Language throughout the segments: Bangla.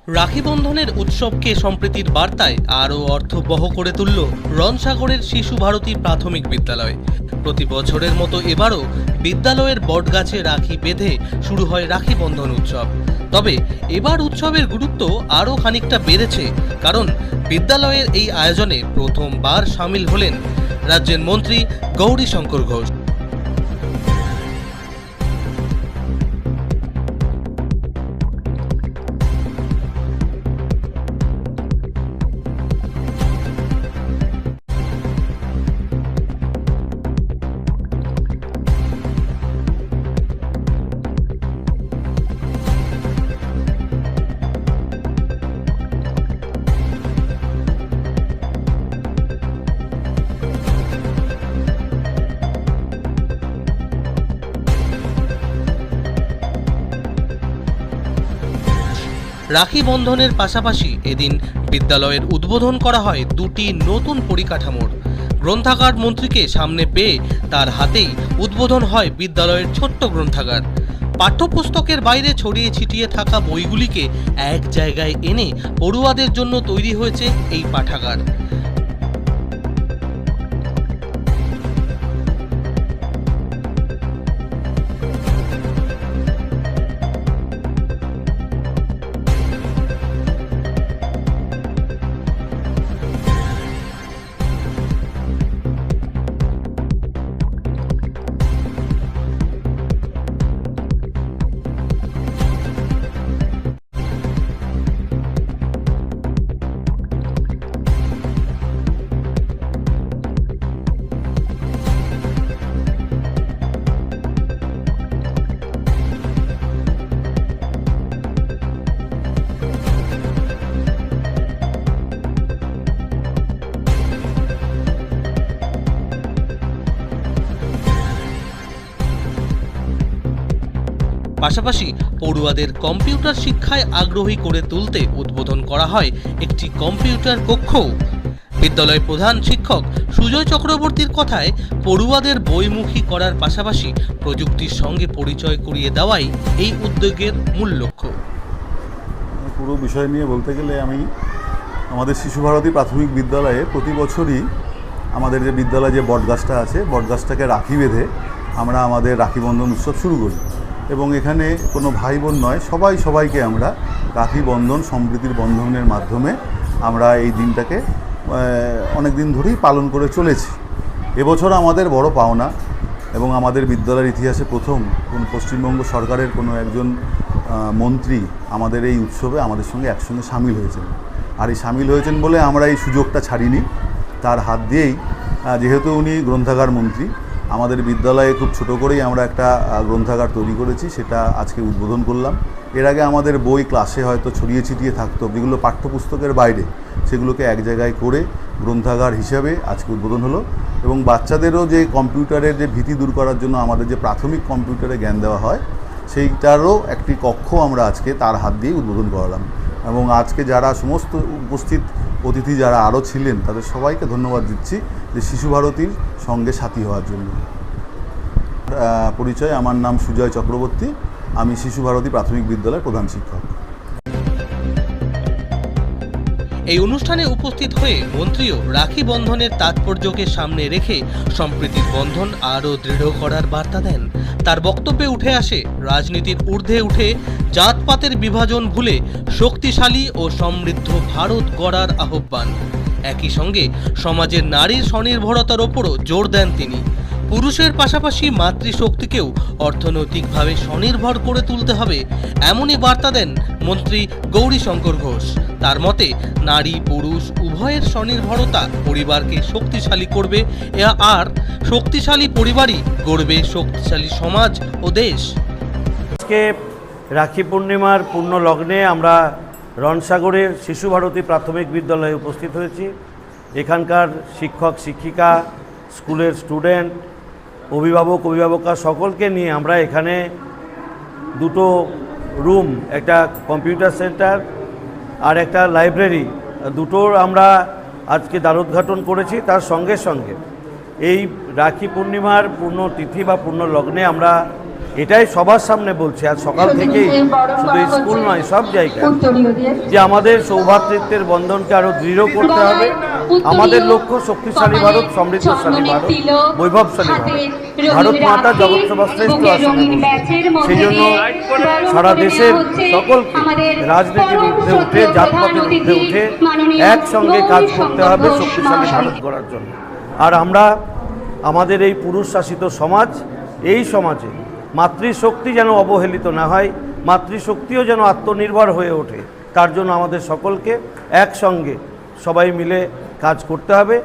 রাখি বন্ধনের উৎসবকে সম্প্রীতির বার্তায় আরও অর্থবহ করে তুলল রণসাগরের শিশু ভারতী প্রাথমিক বিদ্যালয়। প্রতি বছরের মতো এবারও বিদ্যালয়ের বটগাছে রাখি বেঁধে শুরু হয় রাখি বন্ধন উৎসব। তবে এবার উৎসবের গুরুত্ব আরও খানিকটা বেড়েছে, কারণ বিদ্যালয়ের এই আয়োজনে প্রথমবার সামিল হলেন রাজ্যের মন্ত্রী গৌরীশঙ্কর ঘোষ। রাখি বন্ধনের পাশাপাশি এদিন বিদ্যালয়ের উদ্বোধন করা হয় দুটি নতুন পরিকাঠামোর। গ্রন্থাগার মন্ত্রীকে সামনে পেয়ে তার হাতেই উদ্বোধন হয় বিদ্যালয়ের ছোট্ট গ্রন্থাগার। পাঠ্যপুস্তকের বাইরে ছড়িয়ে ছিটিয়ে থাকা বইগুলিকে এক জায়গায় এনে পড়ুয়াদের জন্য তৈরি হয়েছে এই পাঠাগার। পাশাপাশি পড়ুয়াদের কম্পিউটার শিক্ষায় আগ্রহী করে তুলতে উদ্বোধন করা হয় একটি কম্পিউটার কক্ষ। বিদ্যালয় প্রধান শিক্ষক সুজয় চক্রবর্তীর কথায়, পড়ুয়াদের বইমুখী করার পাশাপাশি প্রযুক্তির সঙ্গে পরিচয় করিয়ে দেওয়াই এই উদ্যোগের মূল লক্ষ্য। পুরো বিষয় নিয়ে বলতে গেলে আমাদের শিশু ভারতী প্রাথমিক বিদ্যালয়ে প্রতি বছরই আমাদের যে বিদ্যালয়ে যে বটগাছটা আছে, বটগাছটাকে রাখি বেঁধে আমরা আমাদের রাখি বন্ধন উৎসব শুরু করি। এবং এখানে কোনো ভাই বোন নয়, সবাইকে আমরা রাখি বন্ধন সম্প্রীতির বন্ধনের মাধ্যমে আমরা এই দিনটাকে অনেক দিন ধরেই পালন করে চলেছি। এবছর আমাদের বড় পাওনা, এবং আমাদের বিদ্যালয়ের ইতিহাসে প্রথম পশ্চিমবঙ্গ সরকারের কোনো একজন মন্ত্রী আমাদের এই উৎসবে আমাদের সঙ্গে একসঙ্গে সামিল হয়েছেন। আর এই সামিল হয়েছেন বলে আমরা এই সুযোগটা ছাড়িনি। তার হাত দিয়েই, যেহেতু উনি গ্রন্থাগার মন্ত্রী, আমাদের বিদ্যালয়ে খুব ছোট করেই আমরা একটা গ্রন্থাগার তৈরি করেছি, সেটা আজকে উদ্বোধন করলাম। এর আগে আমাদের বই ক্লাসে হয়তো ছড়িয়ে ছিটিয়ে থাকতো, যেগুলো পাঠ্যপুস্তকের বাইরে, সেগুলোকে এক জায়গায় করে গ্রন্থাগার হিসাবে আজকে উদ্বোধন হলো। এবং বাচ্চাদেরও যে কম্পিউটারের যে ভীতি দূর করার জন্য আমাদের যে প্রাথমিক কম্পিউটারে জ্ঞান দেওয়া হয়, সেইটারও একটি কক্ষ আমরা আজকে তার হাত দিয়ে উদ্বোধন করালাম। এবং আজকে যারা সমস্ত উপস্থিত অতিথি যারা আরও ছিলেন, তাদের সবাইকে ধন্যবাদ দিচ্ছি যে শিশু ভারতীর সঙ্গে সাথী হওয়ার জন্য। পরিচয়, আমার নাম সুজয় চক্রবর্তী, আমি শিশু ভারতী প্রাথমিক বিদ্যালয়ের প্রধান শিক্ষক। এই অনুষ্ঠানে উপস্থিত হয়ে মন্ত্রীও রাখি বন্ধনের তাৎপর্যকে সামনে রেখে সম্প্রীতির বন্ধন আরও দৃঢ় করার বার্তা দেন। তার বক্তব্যে উঠে আসে রাজনীতির ঊর্ধ্বে উঠে জাতপাতের বিভাজন ভুলে শক্তিশালী ও সমৃদ্ধ ভারত গড়ার আহ্বান। একই সঙ্গে সমাজের নারীর স্বনির্ভরতার ওপরও জোর দেন তিনি। পুরুষের পাশাপাশি মাতৃশক্তিকেও অর্থনৈতিকভাবে স্বনির্ভর করে তুলতে হবে, এমনই বার্তা দেন মন্ত্রী গৌরীশঙ্কর ঘোষ। তার মতে, নারী পুরুষ উভয়ের স্বনির্ভরতা পরিবারকে শক্তিশালী করবে, আর শক্তিশালী পরিবারই গড়বে শক্তিশালী সমাজ ও দেশ। আজকে রাখি পূর্ণিমার পূর্ণ লগ্নে আমরা রণসাগরের শিশু ভারতী প্রাথমিক বিদ্যালয়ে উপস্থিত হয়েছি। এখানকার শিক্ষক শিক্ষিকা, স্কুলের স্টুডেন্ট, অভিভাবকা সকলকে নিয়ে আমরা এখানে দুটো রুম, একটা কম্পিউটার সেন্টার আর একটা লাইব্রেরি, দুটোর আমরা আজকে দ্বারোদ্ঘাটন করেছি। তার সঙ্গে সঙ্গে এই রাখি পূর্ণিমার পূর্ণ তিথি বা পূর্ণ লগ্নে আমরা এটাই সবার সামনে বলছি, আর সকাল থেকেই শুধু স্কুল নয় সব জায়গায়, যে আমাদের সৌভ্রাতৃত্বের বন্ধনকে আরও দৃঢ় করতে হবে। আমাদের লক্ষ্য শক্তিশালী ভারত, সমৃদ্ধশালী ভারত, বৈভবশালী ভারত, ভারত মাতা জগৎ সবার শ্রেষ্ঠ আসনে বসবে। সেই জন্য সারা দেশের সকলকে রাজনীতির ঊর্ধ্বে উঠে, জাতপাতের ঊর্ধ্বে উঠে একসঙ্গে কাজ করতে হবে শক্তিশালী ভারত গড়ার জন্য। আর আমরা আমাদের এই পুরুষ শাসিত সমাজ, এই সমাজে মাতৃশক্তি যেন অবহেলিত না হয়, মাতৃশক্তিও যেন আত্মনির্ভর হয়ে ওঠে, তার জন্য আমাদের সকলকে একসঙ্গে সবাই মিলে কাজ করতে হবে।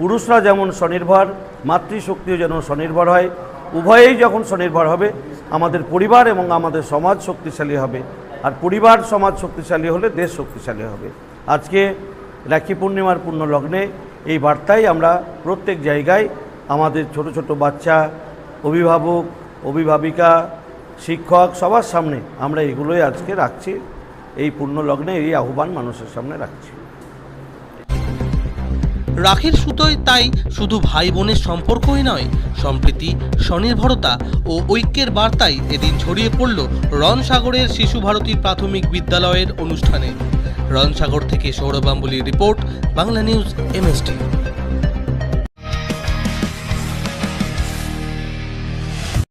পুরুষরা যেমন স্বনির্ভর, মাতৃশক্তিও যেন স্বনির্ভর হয়। উভয়েই যখন স্বনির্ভর হবে, আমাদের পরিবার এবং আমাদের সমাজ শক্তিশালী হবে। আর পরিবার সমাজ শক্তিশালী হলে দেশ শক্তিশালী হবে। আজকে রাখি পূর্ণিমার পূর্ণ লগ্নে এই বার্তাই আমরা প্রত্যেক জায়গায় আমাদের ছোট ছোট বাচ্চা, অভিভাবক, অভিভাবিকা, শিক্ষক সবার সামনে আমরা এগুলোই আজকে রাখছি। এই পূর্ণ লগ্নে এই আহ্বান মানুষের সামনে রাখছি। রাখির সুতোয় তাই শুধু ভাই বোনের সম্পর্কই নয়, সম্প্রীতি, স্বনির্ভরতা ও ঐক্যের বার্তাই এদিন ছড়িয়ে পড়ল রণসাগরের শিশু ভারতী প্রাথমিক বিদ্যালয়ের অনুষ্ঠানে। রণসাগর থেকে সৌরভ গাঙ্গুলীর রিপোর্ট, বাংলা নিউজ MST।